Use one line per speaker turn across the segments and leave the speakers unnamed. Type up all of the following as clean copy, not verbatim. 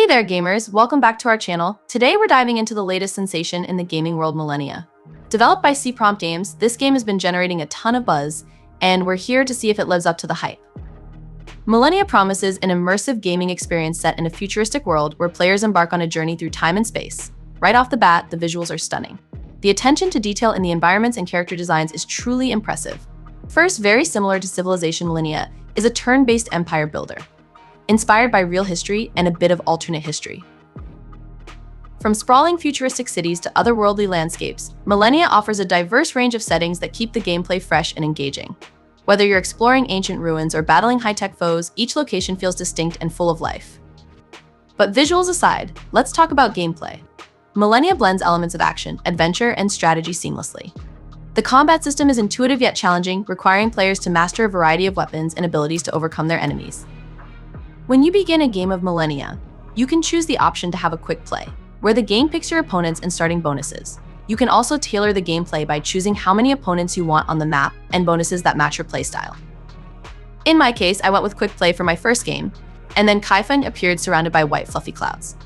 Hey there gamers, welcome back to our channel. Today we're diving into the latest sensation in the gaming world, Millennia. Developed by C-Prompt Games, this game has been generating a ton of buzz, and we're here to see if it lives up to the hype. Millennia promises an immersive gaming experience set in a futuristic world where players embark on a journey through time and space. Right off the bat, the visuals are stunning. The attention to detail in the environments and character designs is truly impressive. First, very similar to Civilization, Millennia is a turn-based empire builder, inspired by real history and a bit of alternate history. From sprawling futuristic cities to otherworldly landscapes, Millennia offers a diverse range of settings that keep the gameplay fresh and engaging. Whether you're exploring ancient ruins or battling high-tech foes, each location feels distinct and full of life. But visuals aside, let's talk about gameplay. Millennia blends elements of action, adventure, and strategy seamlessly. The combat system is intuitive yet challenging, requiring players to master a variety of weapons and abilities to overcome their enemies. When you begin a game of Millennia, you can choose the option to have a quick play, where the game picks your opponents and starting bonuses. You can also tailor the gameplay by choosing how many opponents you want on the map and bonuses that match your playstyle. In my case, I went with quick play for my first game, and then Kaifun appeared surrounded by white fluffy clouds.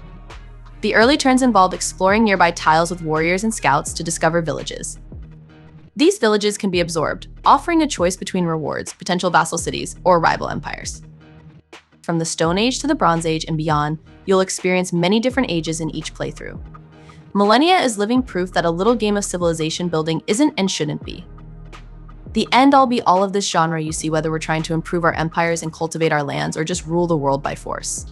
The early turns involved exploring nearby tiles with warriors and scouts to discover villages. These villages can be absorbed, offering a choice between rewards, potential vassal cities, or rival empires. From the Stone Age to the Bronze Age and beyond, you'll experience many different ages in each playthrough. Millennia is living proof that a little game of civilization building isn't and shouldn't be the end-all be-all of this genre you see, whether we're trying to improve our empires and cultivate our lands or just rule the world by force.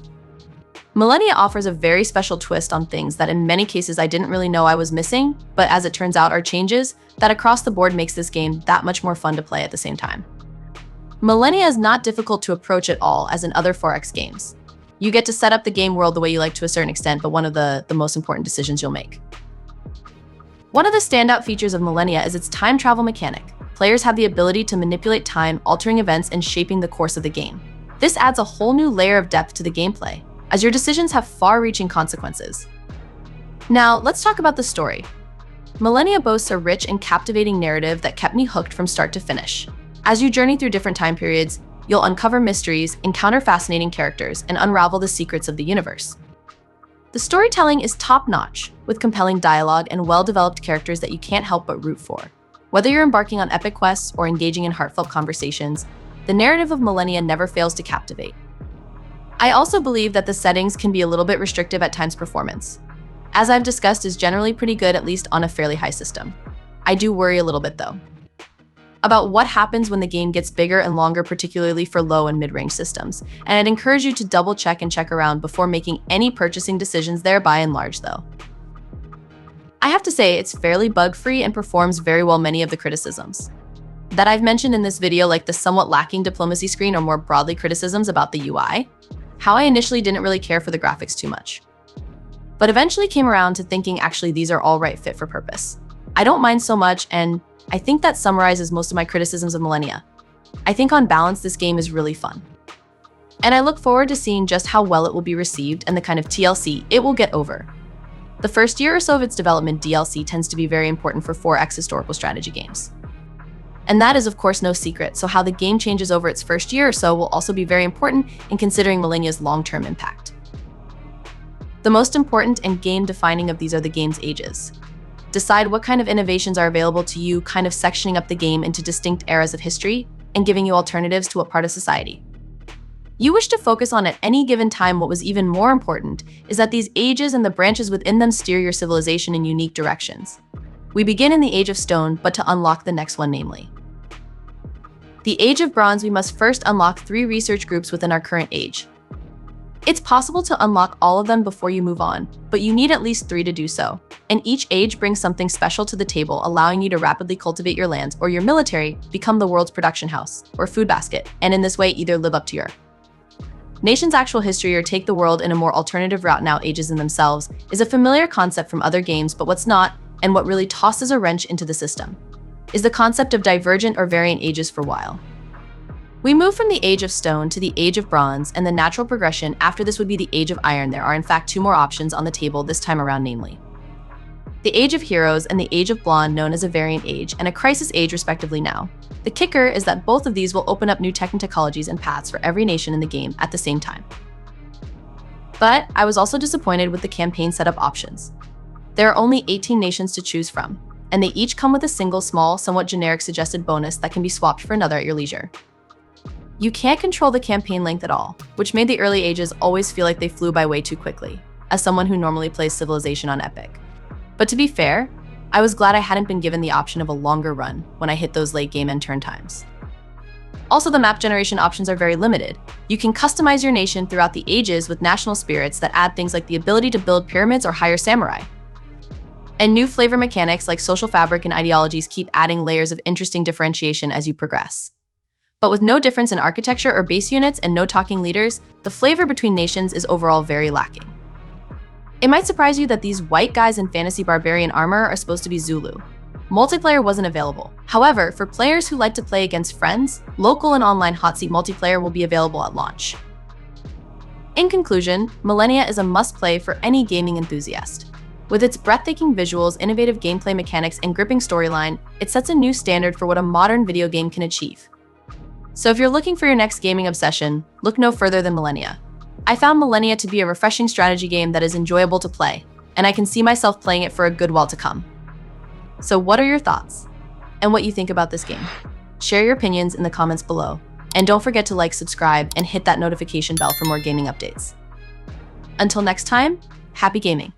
Millennia offers a very special twist on things that in many cases I didn't really know I was missing, but as it turns out are changes that across the board makes this game that much more fun to play at the same time. Millennia is not difficult to approach at all as in other 4X games. You get to set up the game world the way you like to a certain extent, but one of the most important decisions you'll make. One of the standout features of Millennia is its time travel mechanic. Players have the ability to manipulate time, altering events and shaping the course of the game. This adds a whole new layer of depth to the gameplay, as your decisions have far-reaching consequences. Now, let's talk about the story. Millennia boasts a rich and captivating narrative that kept me hooked from start to finish. As you journey through different time periods, you'll uncover mysteries, encounter fascinating characters, and unravel the secrets of the universe. The storytelling is top-notch, with compelling dialogue and well-developed characters that you can't help but root for. Whether you're embarking on epic quests or engaging in heartfelt conversations, the narrative of Millennia never fails to captivate. I also believe that the settings can be a little bit restrictive at times. Performance, as I've discussed, is generally pretty good, at least on a fairly high system. I do worry a little bit though about what happens when the game gets bigger and longer, particularly for low and mid-range systems. And I'd encourage you to double check and check around before making any purchasing decisions there by and large though. I have to say it's fairly bug-free and performs very well. Many of the criticisms that I've mentioned in this video, like the somewhat lacking diplomacy screen or more broadly criticisms about the UI, how I initially didn't really care for the graphics too much, but eventually came around to thinking actually these are all right fit for purpose. I don't mind so much, and I think that summarizes most of my criticisms of Millennia. I think on balance, this game is really fun. And I look forward to seeing just how well it will be received and the kind of TLC it will get over. The first year or so of its development, DLC tends to be very important for 4X historical strategy games. And that is of course no secret, so how the game changes over its first year or so will also be very important in considering Millennia's long-term impact. The most important and game-defining of these are the game's ages. Decide what kind of innovations are available to you, kind of sectioning up the game into distinct eras of history and giving you alternatives to what part of society you wish to focus on at any given time. What was even more important is that these ages and the branches within them steer your civilization in unique directions. We begin in the Age of Stone, but to unlock the next one, namely the Age of Bronze, we must first unlock 3 research groups within our current age. It's possible to unlock all of them before you move on, but you need at least 3 to do so. And each age brings something special to the table, allowing you to rapidly cultivate your lands or your military, become the world's production house or food basket, and in this way either live up to your nation's actual history or take the world in a more alternative route. Now, ages in themselves is a familiar concept from other games, but what's not, and what really tosses a wrench into the system, is the concept of divergent or variant ages. For a while, we move from the Age of Stone to the Age of Bronze, and the natural progression after this would be the Age of Iron. There are in fact 2 more options on the table this time around, namely the Age of Heroes and the Age of Blonde, known as a variant age and a crisis age respectively. Now, the kicker is that both of these will open up new technologies and paths for every nation in the game at the same time. But I was also disappointed with the campaign setup options. There are only 18 nations to choose from, and they each come with a single small, somewhat generic suggested bonus that can be swapped for another at your leisure. You can't control the campaign length at all, which made the early ages always feel like they flew by way too quickly, as someone who normally plays Civilization on Epic. But to be fair, I was glad I hadn't been given the option of a longer run when I hit those late game and turn times. Also, the map generation options are very limited. You can customize your nation throughout the ages with national spirits that add things like the ability to build pyramids or hire samurai. And new flavor mechanics like social fabric and ideologies keep adding layers of interesting differentiation as you progress. But with no difference in architecture or base units and no talking leaders, the flavor between nations is overall very lacking. It might surprise you that these white guys in fantasy barbarian armor are supposed to be Zulu. Multiplayer wasn't available. However, for players who like to play against friends, local and online hot seat multiplayer will be available at launch. In conclusion, Millennia is a must-play for any gaming enthusiast. With its breathtaking visuals, innovative gameplay mechanics, and gripping storyline, it sets a new standard for what a modern video game can achieve. So if you're looking for your next gaming obsession, look no further than Millennia. I found Millennia to be a refreshing strategy game that is enjoyable to play, and I can see myself playing it for a good while to come. So what are your thoughts? And what you think about this game? Share your opinions in the comments below. And don't forget to like, subscribe, and hit that notification bell for more gaming updates. Until next time, happy gaming!